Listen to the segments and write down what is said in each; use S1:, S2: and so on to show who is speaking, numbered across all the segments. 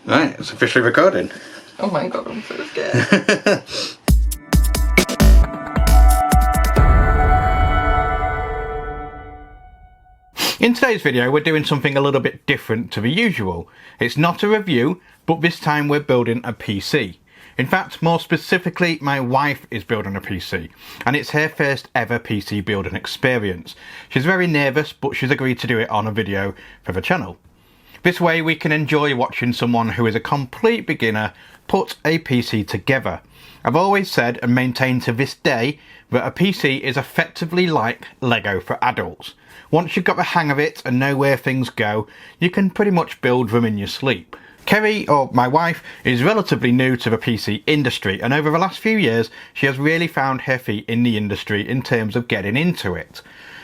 S1: Right, it's officially recording.
S2: Oh my god, I'm so scared.
S1: In today's video, we're doing something a little bit different to the usual. It's not a review, but this time we're building a PC. In fact, more specifically, my wife is building a PC, and it's her first ever PC building experience. She's very nervous, but she's agreed to do it on a video for the channel. This way we can enjoy watching someone who is a complete beginner put a PC together. I've always said and maintained to this day that a PC is effectively like Lego for adults. Once you've got the hang of it and know where things go, you can pretty much build them in your sleep. Kerry, or my wife, is relatively new to the PC industry, and over the last few years she has really found her feet in the industry in terms of getting into it.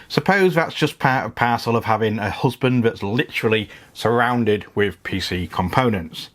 S1: Suppose that's just part and parcel of having a husband that's literally surrounded with PC components.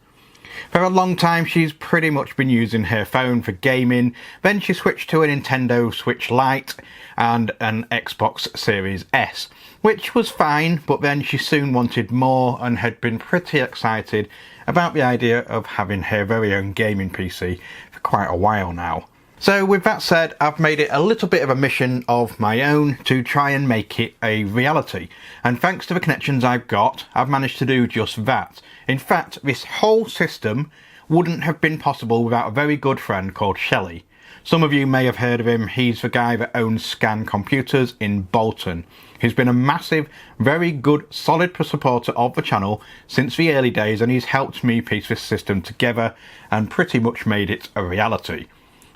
S1: For a long time she's pretty much been using her phone for gaming, then she switched to a Nintendo Switch Lite and an Xbox Series S, which was fine, but then she soon wanted more and had been pretty excited about the idea of having her very own gaming PC for quite a while now. So with that said, I've made it a little bit of a mission of my own to try and make it a reality. And thanks to the connections I've got, I've managed to do just that. In fact, this whole system wouldn't have been possible without a very good friend called Shelley. Some of you may have heard of him. He's the guy that owns Scan Computers in Bolton. He's been a massive, very good, solid supporter of the channel since the early days, and he's helped me piece this system together and pretty much made it a reality.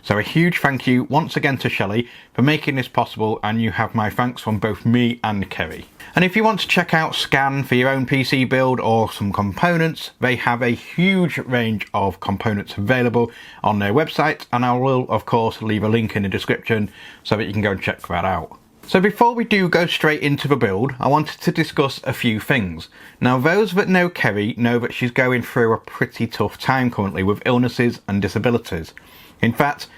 S1: So a huge thank you once again to Shelley for making this possible, and you have my thanks from both me and Kerry. And if you want to check out Scan for your own PC build or some components, they have a huge range of components available on their website, and I will of course leave a link in the description so that you can go and check that out. So before we do go straight into the build, I wanted to discuss a few things. Now those that know Kerry know that she's going through a pretty tough time currently with illnesses and disabilities. In fact,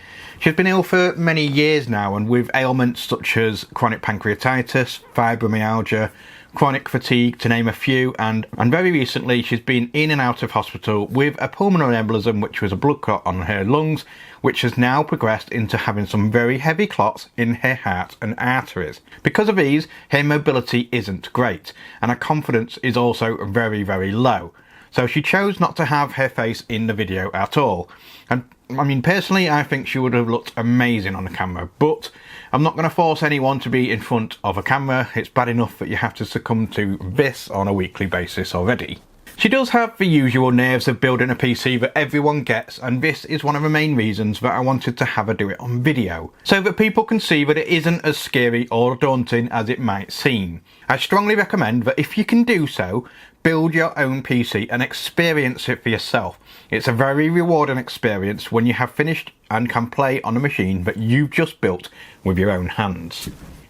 S1: she's been ill for many years now, and with ailments such as chronic pancreatitis, fibromyalgia, chronic fatigue, to name a few, and very recently she's been in and out of hospital with a pulmonary embolism, which was a blood clot on her lungs, which has now progressed into having some very heavy clots in her heart and arteries. Because of these, her mobility isn't great, and her confidence is also very, very low. So she chose not to have her face in the video at all. And I mean, personally, I think she would have looked amazing on the camera, but I'm not going to force anyone to be in front of a camera. It's bad enough that you have to succumb to this on a weekly basis already. She does have the usual nerves of building a PC that everyone gets, and this is one of the main reasons that I wanted to have her do it on video, so that people can see that it isn't as scary or daunting as it might seem. I strongly recommend that if you can do so, build your own PC and experience it for yourself. It's a very rewarding experience when you have finished and can play on a machine that you've just built with your own hands.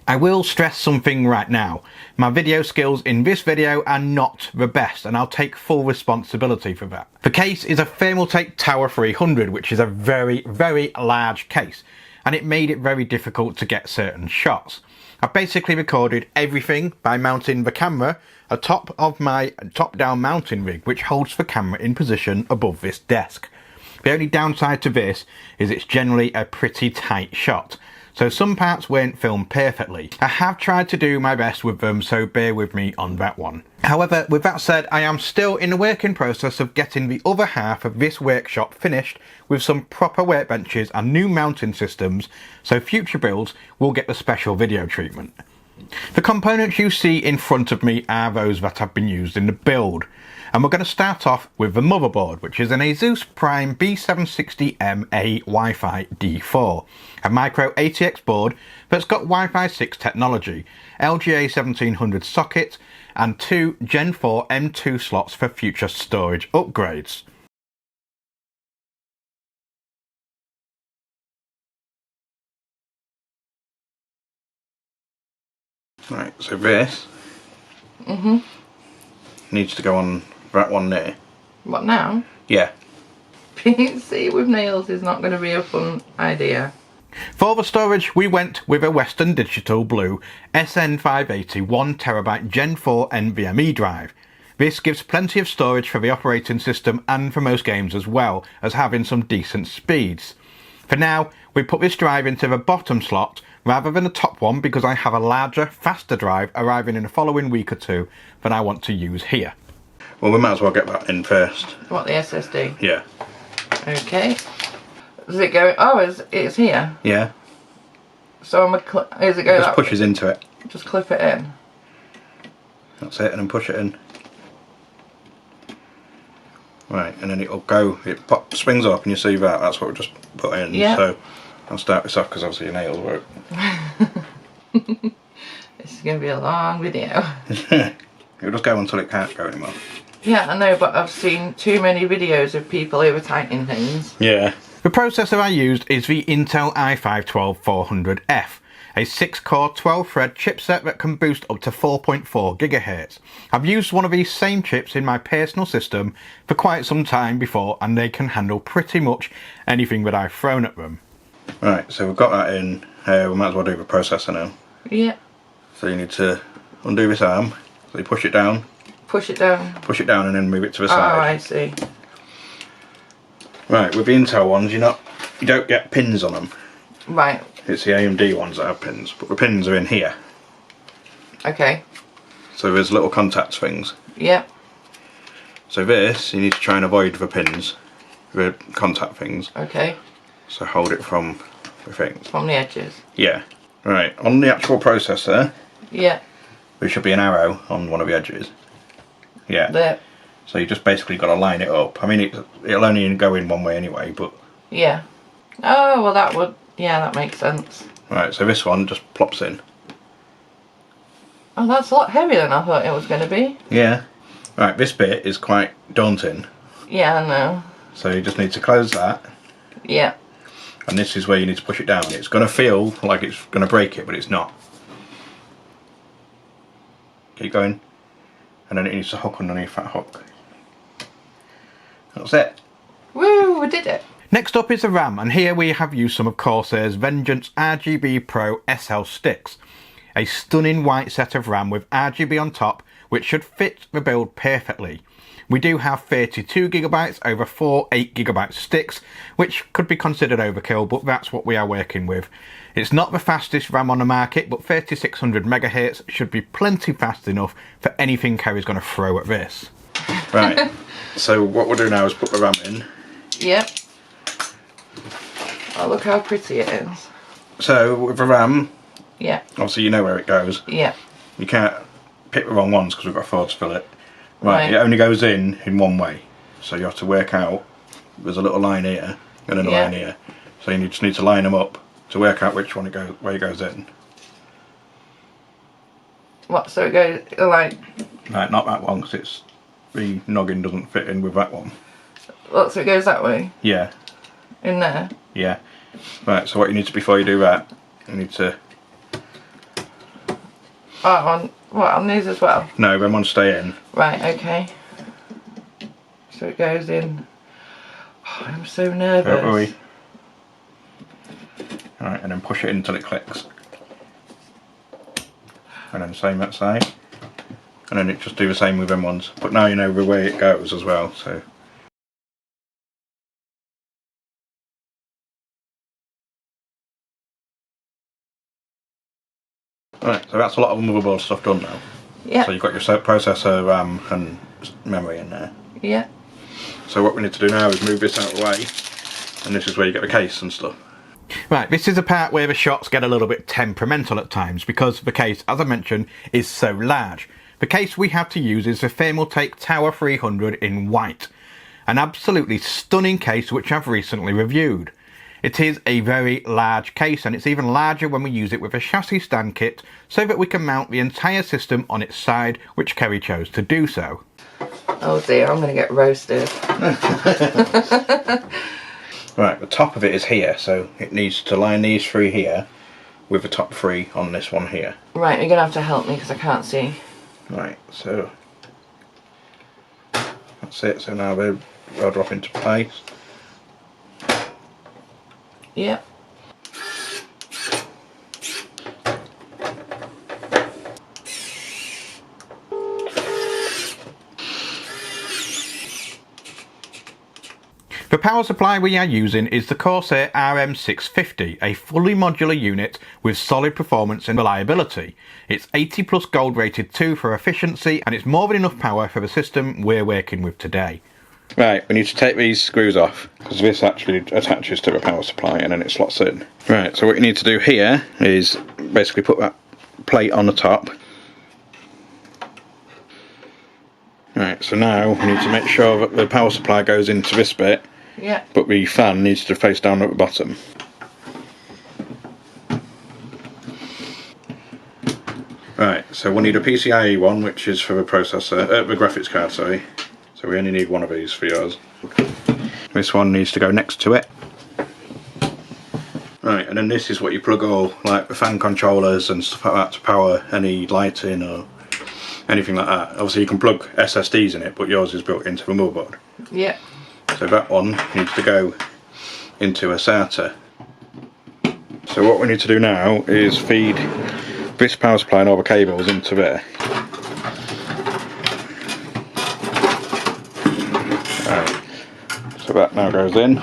S1: I will stress something right now. My video skills in this video are not the best, and I'll take full responsibility for that. The case is a Thermaltake Tower 300, which is a very, very large case, and it made it very difficult to get certain shots. I basically recorded everything by mounting the camera atop of my top-down mounting rig, which holds the camera in position above this desk. The only downside to this is it's generally a pretty tight shot, so some parts weren't filmed perfectly. I have tried to do my best with them, so bear with me on that one. However, with that said, I am still in the working process of getting the other half of this workshop finished with some proper workbenches and new mounting systems, so future builds will get the special video treatment. The components you see in front of me are those that have been used in the build, and we're going to start off with the motherboard, which is an Asus Prime B760M Wi-Fi D4, a micro ATX board that's got Wi-Fi 6 technology, LGA 1700 socket, and two Gen 4 M2 slots for future storage upgrades. Right, so this needs to go on that one there.
S2: What now?
S1: Yeah.
S2: PC with nails is not going to be a fun idea.
S1: For the storage, we went with a Western Digital Blue SN580 1TB Gen 4 NVMe drive. This gives plenty of storage for the operating system and for most games as well as having some decent speeds. For now, we put this drive into the bottom slot rather than the top one because I have a larger, faster drive arriving in the following week or two that I want to use here. Well, we might as well get that in first.
S2: What, the SSD?
S1: Yeah.
S2: Okay. Does it go? Oh, it's here.
S1: Yeah.
S2: So is it go?
S1: It just pushes into it.
S2: Just clip it in.
S1: That's it, and then push it in. Right, and then it'll go. It springs up, and you see that. That's what we just put in.
S2: Yeah.
S1: So I'll start this off because obviously your nails work.
S2: This is going to be a long video.
S1: It'll just go until it can't go anymore.
S2: Yeah, I know, but I've seen too many videos of people over tightening things.
S1: Yeah. The processor I used is the Intel i5-12400F, a 6-core 12-thread chipset that can boost up to 4.4 GHz. I've used one of these same chips in my personal system for quite some time before, and they can handle pretty much anything that I've thrown at them. Right, so we've got that in. We might as well do the processor now.
S2: Yeah.
S1: So you need to undo this arm. So you push it down.
S2: Push it down.
S1: Push it down and then move it to the side.
S2: Oh, I see.
S1: Right, with the Intel ones, you don't get pins on them.
S2: Right.
S1: It's the AMD ones that have pins, but the pins are in here.
S2: Okay.
S1: So there's little contact things.
S2: Yep.
S1: So this, you need to try and avoid the pins, the contact things.
S2: Okay.
S1: So hold it from the things.
S2: From the edges.
S1: Yeah. Right, on the actual processor,
S2: yeah,
S1: there should be an arrow on one of the edges. Yeah.
S2: There.
S1: So you just basically got to line it up. I mean, it'll only go in one way anyway, but...
S2: Yeah. Oh, well that would... Yeah, that makes sense.
S1: Right, so this one just plops in.
S2: Oh, that's a lot heavier than I thought it was going to be.
S1: Yeah. Right, this bit is quite daunting.
S2: Yeah, I know.
S1: So you just need to close that.
S2: Yeah.
S1: And this is where you need to push it down. It's going to feel like it's going to break it, but it's not. Keep going. And then it needs to hook underneath that hook. That's it.
S2: Woo, we did it.
S1: Next up is the RAM, and here we have used some of Corsair's Vengeance RGB Pro SL sticks. A stunning white set of RAM with RGB on top, which should fit the build perfectly. We do have 32GB over 4 8GB sticks, which could be considered overkill, but that's what we are working with. It's not the fastest RAM on the market, but 3600 MHz should be plenty fast enough for anything Kerry's going to throw at this. Right, so what we'll do now is put the RAM in.
S2: Yep. Oh, look how pretty it is.
S1: So with the RAM,
S2: yeah,
S1: obviously you know where it goes.
S2: Yeah.
S1: You can't pick the wrong ones because we've got 4 to fill it. Right, it only goes in one way. So you have to work out, there's a little line here and a line here. So you just need to line them up to work out which one where it goes in.
S2: What, so it goes like...
S1: Right, not that one because the noggin doesn't fit in with that one.
S2: What, so it goes that way?
S1: Yeah.
S2: In there?
S1: Yeah. Right, so what you need to, before you do that, you need to...
S2: Oh, on these as well?
S1: No, them ones stay in.
S2: Right, okay. So it goes in... Oh, I'm so nervous.
S1: Don't worry. Alright, and then push it in until it clicks. And then same that side. And then just do the same with them ones. But now you know the way it goes as well, so... Right, so that's a lot of motherboard stuff done now.
S2: Yeah.
S1: So you've got your processor, RAM and memory in there.
S2: Yeah.
S1: So what we need to do now is move this out of the way, and this is where you get the case and stuff. Right, this is the part where the shots get a little bit temperamental at times because the case, as I mentioned, is so large. The case we have to use is the Thermaltake Tower 300 in white. An absolutely stunning case which I've recently reviewed. It is a very large case, and it's even larger when we use it with a chassis stand kit so that we can mount the entire system on its side, which Kerry chose to do so.
S2: Oh dear, I'm going to get roasted.
S1: Right, the top of it is here, so it needs to line these three here with the top 3 on this one here.
S2: Right, you're going to have to help me because I can't see.
S1: Right, so that's it. So now they'll drop into place.
S2: Yep.
S1: The power supply we are using is the Corsair RM650, a fully modular unit with solid performance and reliability. It's 80 plus gold rated too for efficiency, and it's more than enough power for the system we're working with today. Right, we need to take these screws off, because this actually attaches to the power supply and then it slots in. Right, so what you need to do here is basically put that plate on the top. Right, so now we need to make sure that the power supply goes into this bit,
S2: yeah, but
S1: the fan needs to face down at the bottom. Right, so we'll need a PCIe one, which is for the processor, the graphics card, sorry. So we only need one of these for yours. This one needs to go next to it. Right, and then this is what you plug all, like the fan controllers and stuff like that to power any lighting or anything like that. Obviously you can plug SSDs in it, but yours is built into the motherboard.
S2: Yeah.
S1: So that one needs to go into a SATA. So what we need to do now is feed this power supply and all the cables into there. Right. So that now goes in.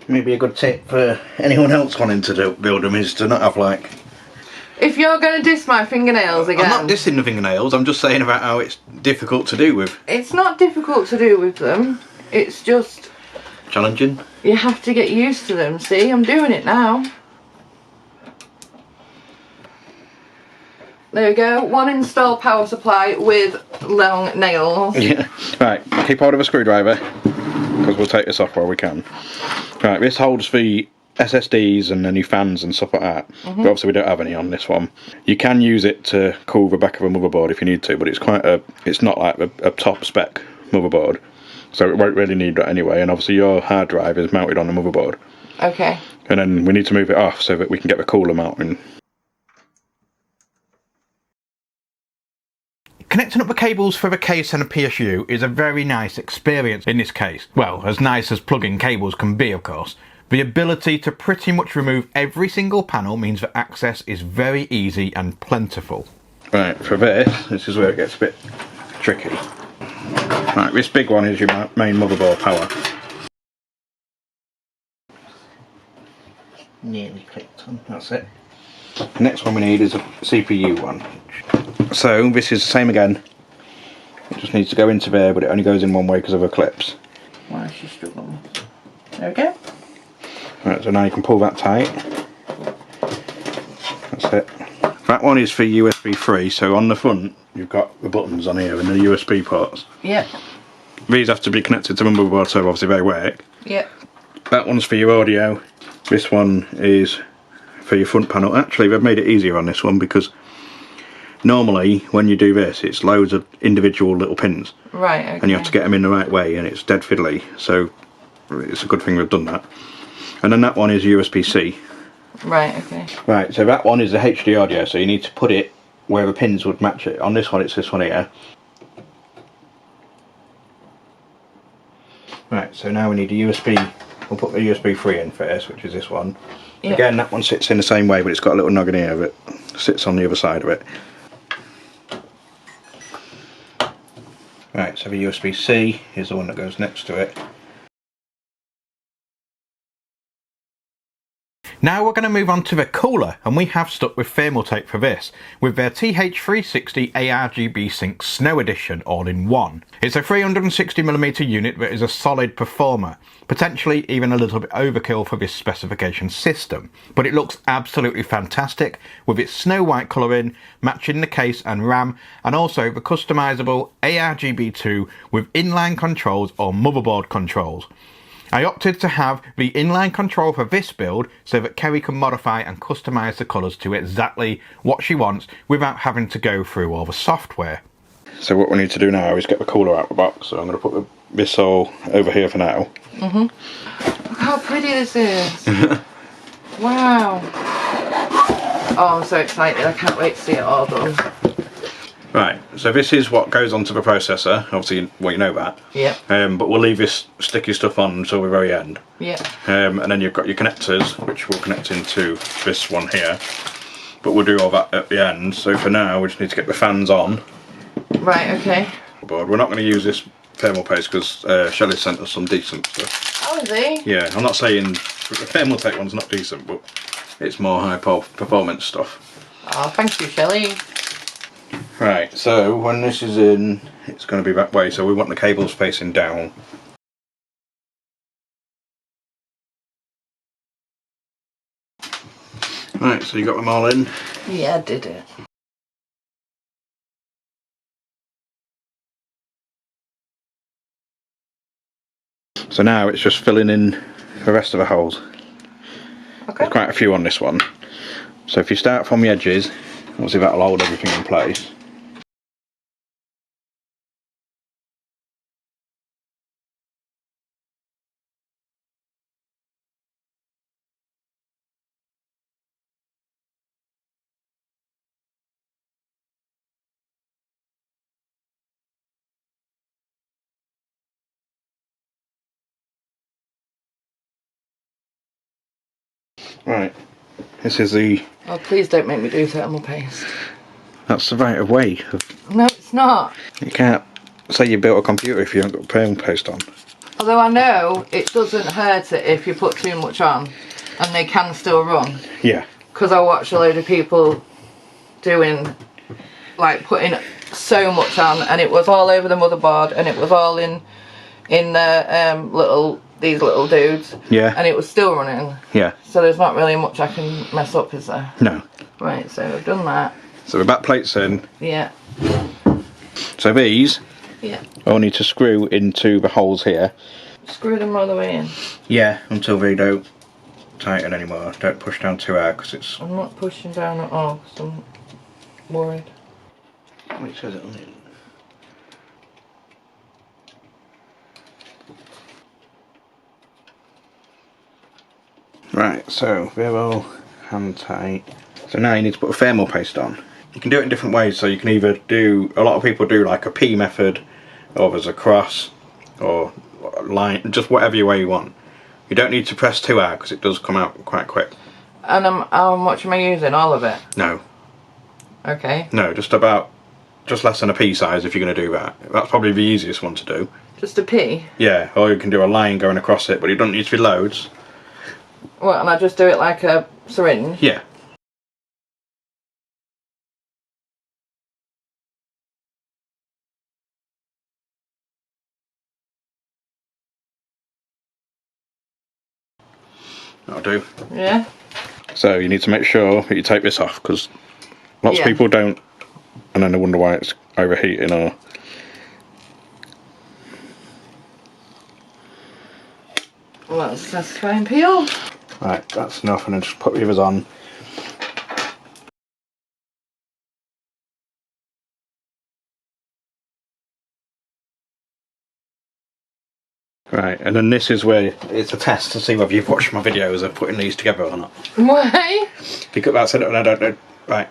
S1: Maybe a good tip for anyone else wanting to build them is to not have like...
S2: If you're going to diss my fingernails again...
S1: I'm not dissing the fingernails, I'm just saying about how it's difficult to do with.
S2: It's not difficult to do with them, it's just...
S1: challenging?
S2: You have to get used to them, see? I'm doing it now. There we go, one installed power supply with long nails.
S1: Yeah, right, keep hold of a screwdriver, because we'll take this off while we can. Right, this holds the SSDs and any fans and stuff like that, but obviously we don't have any on this one. You can use it to cool the back of a motherboard if you need to, but it's not like a top spec motherboard, so it won't really need that anyway, and obviously your hard drive is mounted on the motherboard.
S2: Okay.
S1: And then we need to move it off so that we can get the cooler mounting. Connecting up the cables for the case and a PSU is a very nice experience in this case. Well, as nice as plugging cables can be, of course. The ability to pretty much remove every single panel means that access is very easy and plentiful. Right, for this is where it gets a bit tricky. Right, this big one is your main motherboard power. Nearly clicked on, that's it. The next one we need is a CPU one. So this is the same again. It just needs to go into there, but it only goes in one way because of the clips.
S2: Why is she struggling? There we go.
S1: Right, so now you can pull that tight. That's it. That one is for USB 3, so on the front you've got the buttons on here and the USB ports.
S2: Yep.
S1: These have to be connected to the motherboard, so obviously they work.
S2: Yep.
S1: That one's for your audio. This one is for your front panel. Actually, they've made it easier on this one because normally when you do this it's loads of individual little pins.
S2: Right, okay.
S1: And you have to get them in the right way and it's dead fiddly, so it's a good thing they've done that. And then that one is USB-C.
S2: Right, okay.
S1: Right, so that one is the HD audio, so you need to put it where the pins would match it. On this one it's this one here. Right, so now we need a USB, we'll put the USB 3 in first, which is this one. Yep. Again, that one sits in the same way, but it's got a little noggin here that sits on the other side of it. Right, so the USB-C is the one that goes next to it. Now we're going to move on to the cooler, and we have stuck with thermal tape for this, with their TH360 ARGB Sync Snow Edition all-in-one. It's a 360mm unit that is a solid performer, potentially even a little bit overkill for this specification system, but it looks absolutely fantastic with its snow white colouring, matching the case and RAM, and also the customisable ARGB2 with inline controls or motherboard controls. I opted to have the inline control for this build so that Kerry can modify and customise the colours to exactly what she wants without having to go through all the software. So what we need to do now is get the cooler out of the box, so I'm going to put this all over here for now.
S2: Look how pretty this is. Wow. Oh, I'm so excited, I can't wait to see it all done.
S1: Right, so this is what goes onto the processor, obviously, well, you know that.
S2: Yeah.
S1: But we'll leave this sticky stuff on until the very end.
S2: Yeah.
S1: And then you've got your connectors, which will connect into this one here. but we'll do all that at the end. So for now, we just need to get the fans on.
S2: Right, okay.
S1: But we're not going to use this thermal paste because Shelley sent us some decent stuff.
S2: Oh, is he?
S1: Yeah, I'm not saying the thermal tech one's not decent, but it's more high performance stuff.
S2: Oh, thank you, Shelley.
S1: Right, so when this is in, it's going to be that way, so we want the cables facing down. Right, so you got them all in?
S2: Yeah, I did it.
S1: So now it's just filling in the rest of the holes.
S2: Okay.
S1: There's quite a few on this one. So if you start from the edges, obviously that'll hold everything in place. Right, this is the...
S2: Oh, please don't make me do thermal paste.
S1: That's the right of way.
S2: No, it's not.
S1: You can't say you built a computer if you haven't got thermal paste on.
S2: Although I know it doesn't hurt it if you put too much on, and they can still run.
S1: Yeah.
S2: Because I watch a load of people doing, like, putting so much on, and it was all over the motherboard, and it was all in the these little dudes.
S1: Yeah.
S2: And it was still running.
S1: Yeah.
S2: So there's not really much I can mess up, is there?
S1: No.
S2: Right, so I've done that.
S1: So the back plate's in.
S2: Yeah.
S1: So these,
S2: Yeah.
S1: I need to screw into the holes here.
S2: Screw them all the way in.
S1: Yeah, until they don't tighten anymore. Don't push down too hard because it's...
S2: I'm not pushing down at all because I'm worried.
S1: It says it on it. Right, so they're all hand tight. So now you need to put a thermal paste on. You can do it in different ways, so you can either do, a lot of people do like a P method, or there's a cross, or line, just whatever way you want. You don't need to press too hard because it does come out quite quick.
S2: And how much am I using? All of it?
S1: No.
S2: Okay.
S1: No, just less than a pea size if you're going to do that. That's probably the easiest one to do.
S2: Just a pea?
S1: Yeah, or you can do a line going across it, but it doesn't need to be loads.
S2: What, and I just do it like a syringe?
S1: Yeah. That'll do.
S2: Yeah.
S1: So you need to make sure that you take this off because lots of people don't, and then they wonder why it's overheating or...
S2: Well, let's try and peel.
S1: Right, that's enough, and then just put the others on. Right, and then this is where it's a test to see whether you've watched my videos of putting these together or not.
S2: Why?
S1: Because that's it, and I don't know. Right,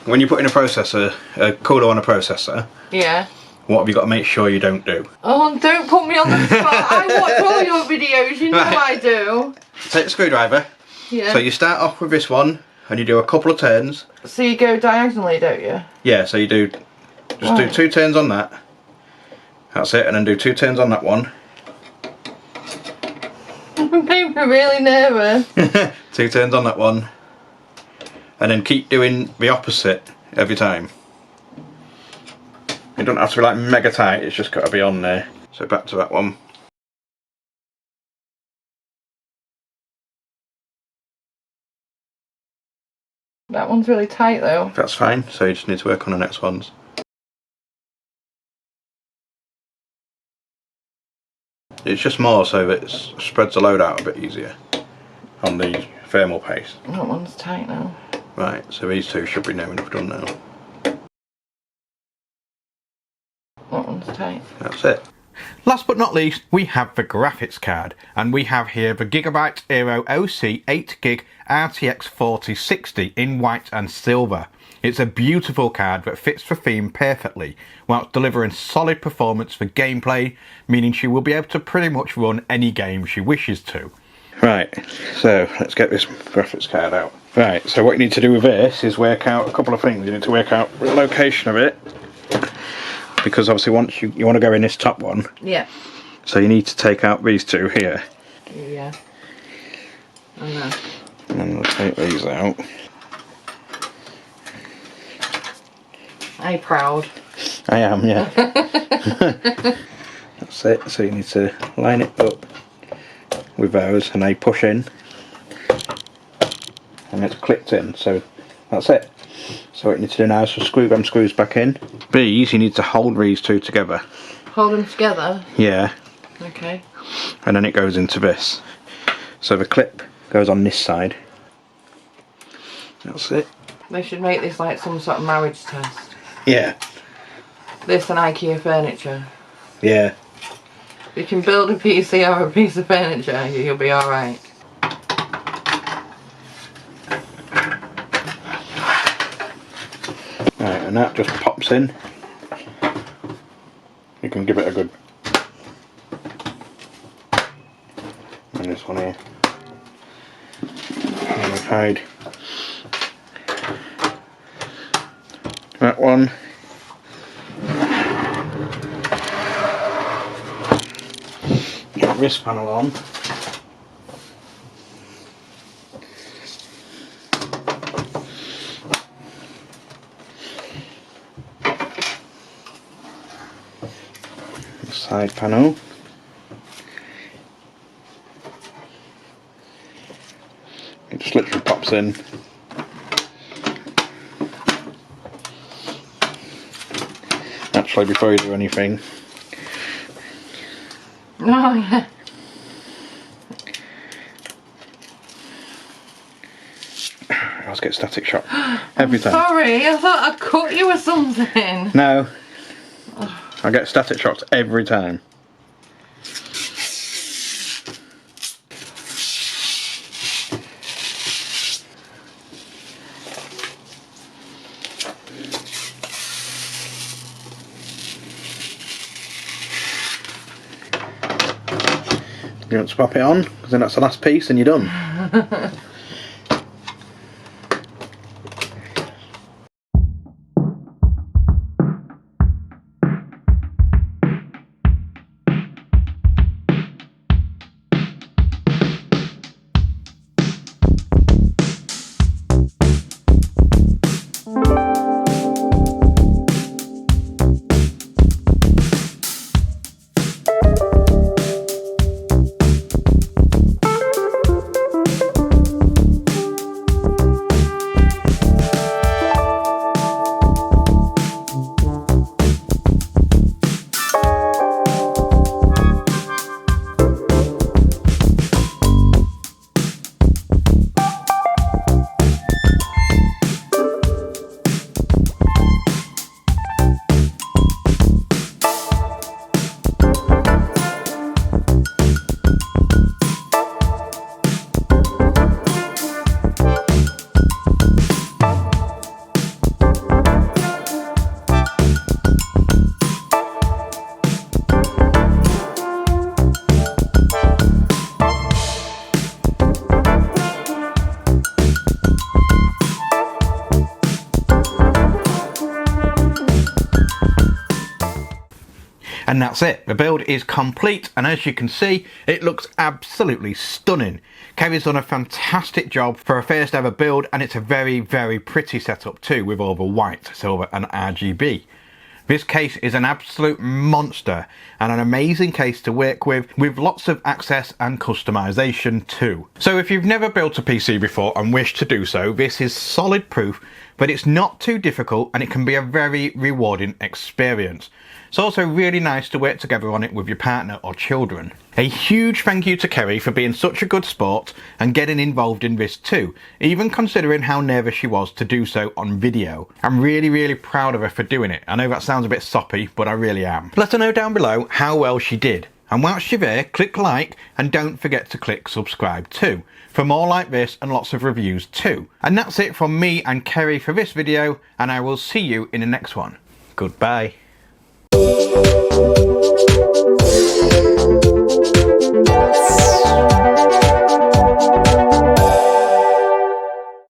S1: when you put in a processor, a cooler on a processor,
S2: Yeah.
S1: what have you got to make sure you don't do?
S2: Oh, don't put me on the spot. I watch all your videos, you know I do.
S1: Take the screwdriver.
S2: Yeah.
S1: So you start off with this one, and you do a couple of turns.
S2: So you go diagonally, don't you?
S1: Yeah, so you do, just do 2 turns on that. That's it, and then do 2 turns on that one.
S2: I'm making me really nervous.
S1: 2 turns on that one. And then keep doing the opposite every time. It doesn't have to be like mega tight, it's just got to be on there. So back to that one.
S2: That one's really tight though.
S1: That's fine, so you just need to work on the next ones. It's just more so that it spreads the load out a bit easier on the thermal paste.
S2: That one's tight now.
S1: Right, so these two should be near enough done now.
S2: That one's tight.
S1: That's it.
S3: Last but not least, we have the graphics card, and we have here the Gigabyte Aero OC 8GB RTX 4060 in white and silver. It's a beautiful card that fits the theme perfectly, whilst delivering solid performance for gameplay, meaning she will be able to pretty much run any game she wishes to.
S1: Right, so let's get this graphics card out.
S3: Right, so what you need to do with this is work out a couple of things. You need to work out the location of it, because obviously once you want to go in this top one.
S2: Yeah.
S3: So you need to take out these two here.
S2: Yeah. I know.
S3: And then we'll take these out.
S2: Are you proud?
S3: I am, yeah. That's it. So you need to line it up with those, and they push in, and it's clicked in. So that's it. So what you need to do now is to screw them screws back in. These, you need to hold these two together.
S2: Hold them together?
S3: Yeah.
S2: Okay.
S3: And then it goes into this. So the clip goes on this side. That's it.
S2: They should make this like some sort of marriage test.
S3: Yeah.
S2: This and IKEA furniture.
S3: Yeah.
S2: If you can build a PC or a piece of furniture, you'll be alright.
S3: Right, and that just pops in. You can give it a good. And this one here. And we've hide that one. Get this panel on. Side panel. It just literally pops in. Actually, before you do anything.
S2: Oh yeah.
S3: I always get static shock every time.
S2: Sorry, I thought I'd cut you or something.
S3: No. I get static shocks every time. You want to pop it on, because then that's the last piece and you're done. And that's it. The build is complete, and as you can see, it looks absolutely stunning. Kerry's done a fantastic job for a first ever build, and it's a very, very pretty setup too, with all the white, silver and RGB. This case is an absolute monster and an amazing case to work with lots of access and customization too. So if you've never built a PC before and wish to do so, this is solid proof, but it's not too difficult and it can be a very rewarding experience. It's also really nice to work together on it with your partner or children. A huge thank you to Kerry for being such a good sport and getting involved in this too, even considering how nervous she was to do so on video. I'm really, really proud of her for doing it. I know that sounds a bit soppy, but I really am. Let her know down below how well she did. And whilst you're there, click like and don't forget to click subscribe too, for more like this and lots of reviews too. And that's it from me and Kerry for this video, and I will see you in the next one. Goodbye.
S4: Yes.